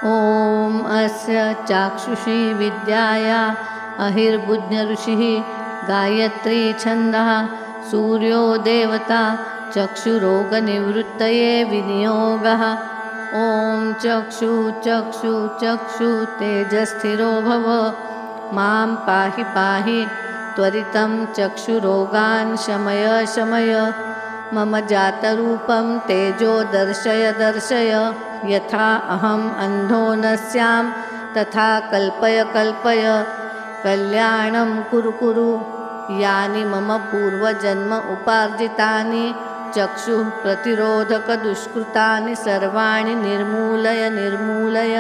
ॐ अस्य चाक्षुषी विद्याया अहिर्बुध्यऋषिः गायत्री छन्दः सूर्यो देवता चक्षुरोगनिवृत्तये विनियोगः। ॐ चक्षु चक्षु चक्षु तेजस्थिरो भव मां पाहि पाहि त्वरितं चक्षुरोगान् शमय शमय। मम जातरूपं तेजो दर्शय दर्शय यथा अहम् अन्धो न स्यां तथा कल्पय कल्पय। कल्याणं कुरु कुरु यानि मम पूर्वजन्म उपार्जितानि चक्षुः प्रतिरोधकदुष्कृतानि सर्वाणि निर्मूलय निर्मूलय।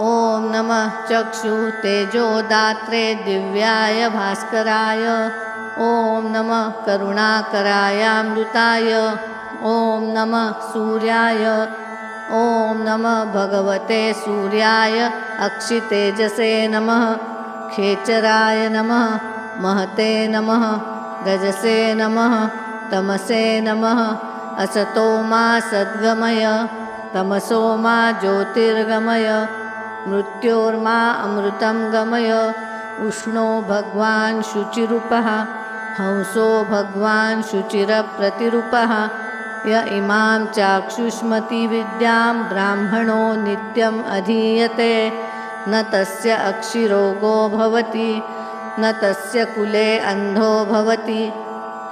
ॐ नमः चक्षुः तेजोदात्रे दिव्याय भास्कराय। ॐ नमः करुणाकरायामृताय। ॐ नमः सूर्याय। ॐ नमः भगवते सूर्याय अक्षितेजसे नमः। खेचराय नमः। महते नमः। रजसे नमः। तमसे नमः। असतो मा सद्गमय तमसो मा ज्योतिर्गमय। मृत्योर्मा अमृतं गमय। उष्णो भगवान् शुचिरूपः हंसो भगवान् शुचिरप्रतिरूपः। य इमां चाक्षुष्मतिविद्यां ब्राह्मणो नित्यम् अधीयते न तस्य अक्षिरोगो भवति न तस्य कुले अन्धो भवति।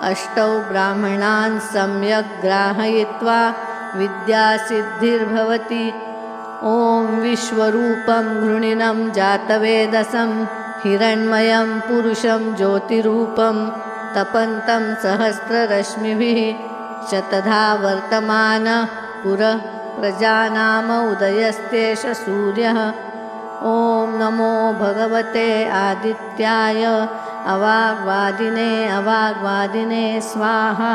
अष्टौ ब्राह्मणान् सम्यक् ग्राहयित्वा विद्यासिद्धिर्भवति। ॐ विश्वरूपं घृणिनं जातवेदसं हिरण्मयं पुरुषं ज्योतिरूपं तपन्तं सहस्ररश्मिभिः शतधा वर्तमानः पुरः प्रजानाम उदयस्तेष सूर्यः। ॐ नमो भगवते आदित्याय अवाग्वादिने स्वाहा।